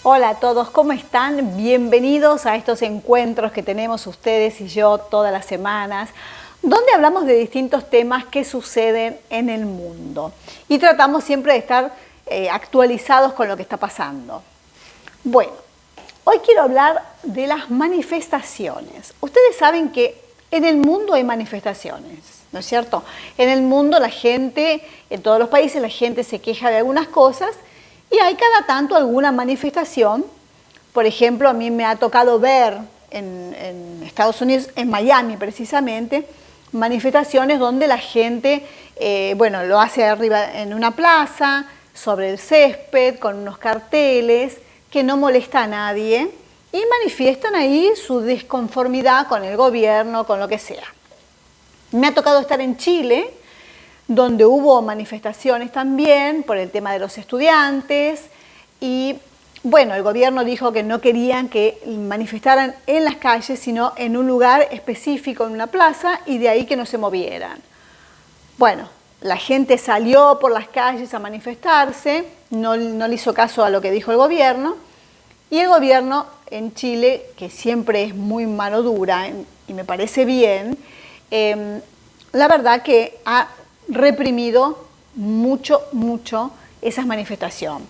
Hola a todos, ¿cómo están? Bienvenidos a estos encuentros que tenemos ustedes y yo todas las semanas, donde hablamos de distintos temas que suceden en el mundo y tratamos siempre de estar actualizados con lo que está pasando. Bueno, hoy quiero hablar de las manifestaciones. Ustedes saben que en el mundo hay manifestaciones, ¿no es cierto? En el mundo la gente, en todos los países la gente se queja de algunas cosas y hay cada tanto alguna manifestación. Por ejemplo, a mí me ha tocado ver en Estados Unidos, en Miami precisamente, manifestaciones donde la gente, lo hace arriba en una plaza, sobre el césped, con unos carteles, que no molesta a nadie y manifiestan ahí su disconformidad con el gobierno, con lo que sea. Me ha tocado estar en Chile, donde hubo manifestaciones también por el tema de los estudiantes y bueno, el gobierno dijo que no querían que manifestaran en las calles, sino en un lugar específico, en una plaza, y de ahí que no se movieran. Bueno, la gente salió por las calles a manifestarse, no le hizo caso a lo que dijo el gobierno, y el gobierno en Chile, que siempre es muy mano dura, y me parece bien, la verdad que ha reprimido mucho esas manifestaciones.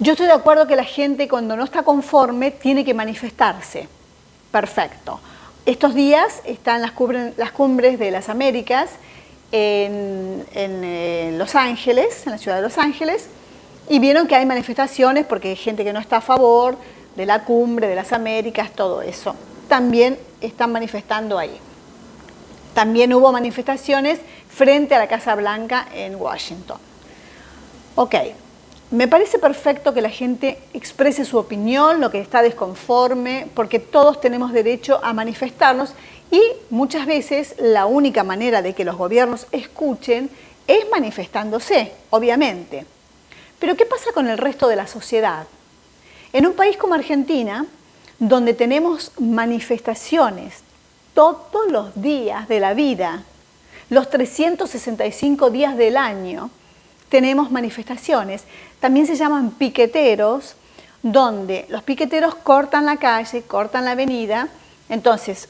Yo estoy de acuerdo que la gente cuando no está conforme tiene que manifestarse. Perfecto. Estos días están las cumbres de las Américas en Los Ángeles, en la ciudad de Los Ángeles, y vieron que hay manifestaciones porque hay gente que no está a favor de la cumbre de las Américas, todo eso. También están manifestando ahí. También hubo manifestaciones frente a la Casa Blanca en Washington. Ok, me parece perfecto que la gente exprese su opinión, lo que está desconforme, porque todos tenemos derecho a manifestarnos y muchas veces la única manera de que los gobiernos escuchen es manifestándose, obviamente. Pero ¿qué pasa con el resto de la sociedad? En un país como Argentina, donde tenemos manifestaciones todos los días de la vida, los 365 días del año, tenemos manifestaciones. También se llaman piqueteros, donde los piqueteros cortan la calle, cortan la avenida. Entonces,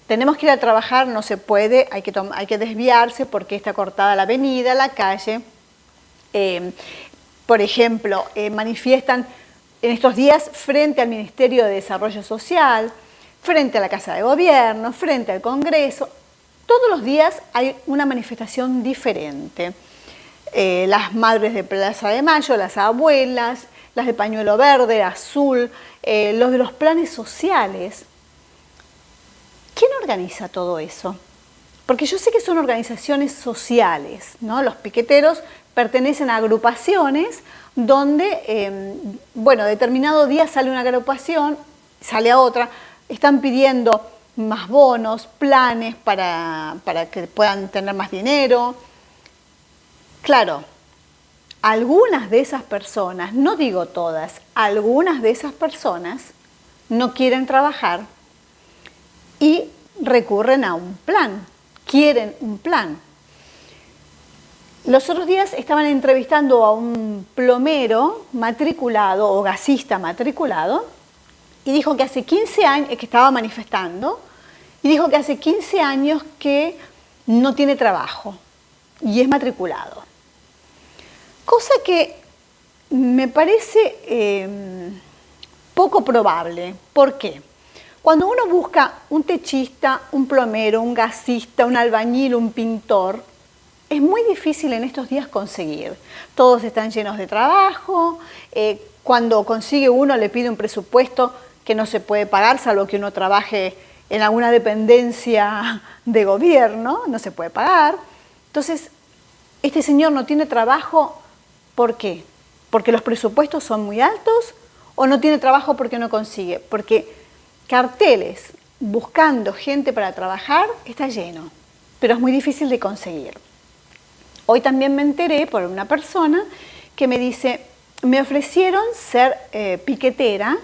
tenemos que ir a trabajar, no se puede, hay que desviarse porque está cortada la avenida, la calle. Por ejemplo, manifiestan en estos días frente al Ministerio de Desarrollo Social, frente a la Casa de Gobierno, frente al Congreso. Todos los días hay una manifestación diferente. Las madres de Plaza de Mayo, las abuelas, las de pañuelo verde, azul, los de los planes sociales. ¿Quién organiza todo eso? Porque yo sé que son organizaciones sociales, ¿no? Los piqueteros pertenecen a agrupaciones donde, determinado día sale una agrupación, sale a otra, están pidiendo más bonos, planes para que puedan tener más dinero. Claro, algunas de esas personas, no digo todas, algunas de esas personas no quieren trabajar y recurren a un plan, quieren un plan. Los otros días estaban entrevistando a un plomero matriculado o gasista matriculado y dijo que hace 15 años, que estaba manifestando, y dijo que hace 15 años que no tiene trabajo y es matriculado. Cosa que me parece poco probable. ¿Por qué? Cuando uno busca un techista, un plomero, un gasista, un albañil, un pintor, es muy difícil en estos días conseguir. Todos están llenos de trabajo, cuando consigue uno le pide un presupuesto que no se puede pagar, salvo que uno trabaje en alguna dependencia de gobierno, no se puede pagar. Entonces, este señor no tiene trabajo, ¿por qué? ¿Porque los presupuestos son muy altos o no tiene trabajo porque no consigue? Porque carteles buscando gente para trabajar está lleno, pero es muy difícil de conseguir. Hoy también me enteré por una persona que me dice, me ofrecieron ser piquetera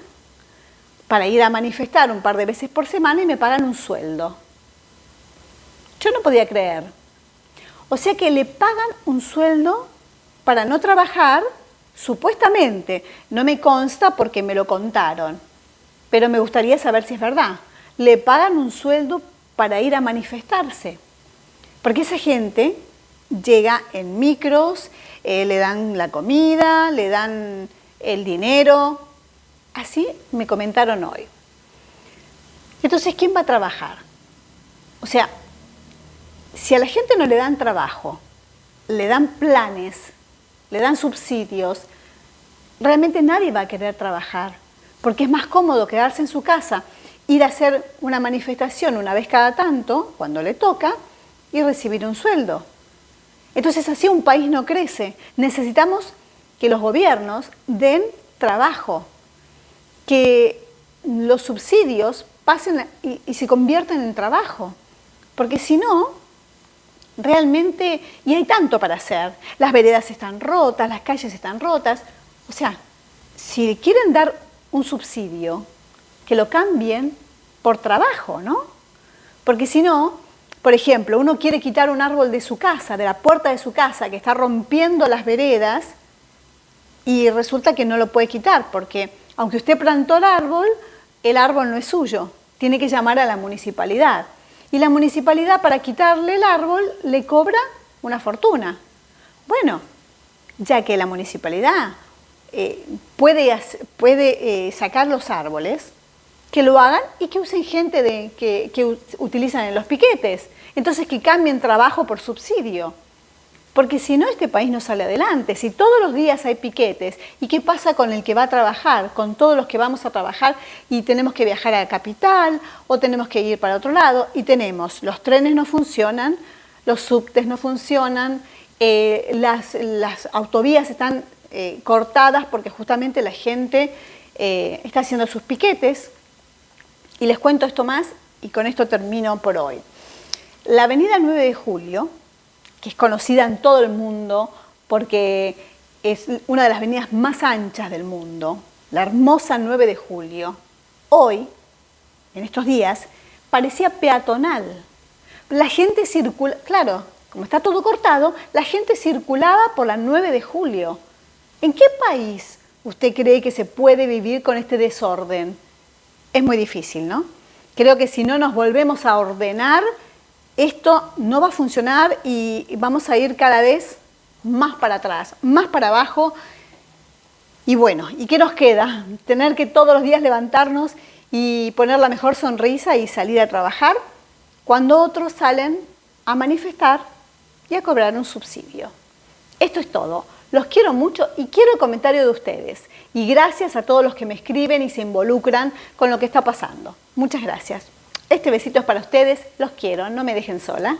para ir a manifestar un par de veces por semana y me pagan un sueldo. Yo no podía creer. O sea que le pagan un sueldo para no trabajar Supuestamente, no me consta porque me lo contaron, pero me gustaría saber si es verdad. Le pagan un sueldo para ir a manifestarse, porque esa gente llega en micros, le dan la comida, le dan el dinero, así me comentaron hoy. Entonces, ¿quién va a trabajar? O sea, si a la gente no le dan trabajo, le dan planes, le dan subsidios, realmente nadie va a querer trabajar, porque es más cómodo quedarse en su casa, ir a hacer una manifestación una vez cada tanto, cuando le toca, y recibir un sueldo. Entonces así un país no crece. Necesitamos que los gobiernos den trabajo, que los subsidios pasen y se conviertan en trabajo, porque si no, realmente, y hay tanto para hacer, las veredas están rotas, las calles están rotas, o sea, si quieren dar un subsidio, que lo cambien por trabajo, ¿no? Porque si no, por ejemplo, uno quiere quitar un árbol de su casa, de la puerta de su casa, que está rompiendo las veredas, y resulta que no lo puede quitar, porque aunque usted plantó el árbol no es suyo, tiene que llamar a la municipalidad. Y la municipalidad, para quitarle el árbol, le cobra una fortuna. Bueno, ya que la municipalidad puede sacar los árboles, que lo hagan y que usen gente que utilizan en los piquetes. Entonces que cambien trabajo por subsidio. Porque si no, este país no sale adelante. Si todos los días hay piquetes, ¿y qué pasa con el que va a trabajar? Con todos los que vamos a trabajar y tenemos que viajar a la capital o tenemos que ir para otro lado y los trenes no funcionan, los subtes no funcionan, las autovías están cortadas porque justamente la gente está haciendo sus piquetes. Y les cuento esto más y con esto termino por hoy. La avenida 9 de Julio, que es conocida en todo el mundo porque es una de las avenidas más anchas del mundo, la hermosa 9 de Julio, hoy, en estos días, parecía peatonal. La gente circula, claro, como está todo cortado, la gente circulaba por la 9 de Julio. ¿En qué país usted cree que se puede vivir con este desorden? Es muy difícil, ¿no? Creo que si no nos volvemos a ordenar, esto no va a funcionar y vamos a ir cada vez más para atrás, más para abajo. Y bueno, ¿y qué nos queda? Tener que todos los días levantarnos y poner la mejor sonrisa y salir a trabajar cuando otros salen a manifestar y a cobrar un subsidio. Esto es todo. Los quiero mucho y quiero el comentario de ustedes. Y gracias a todos los que me escriben y se involucran con lo que está pasando. Muchas gracias. Este besito es para ustedes. Los quiero. No me dejen sola.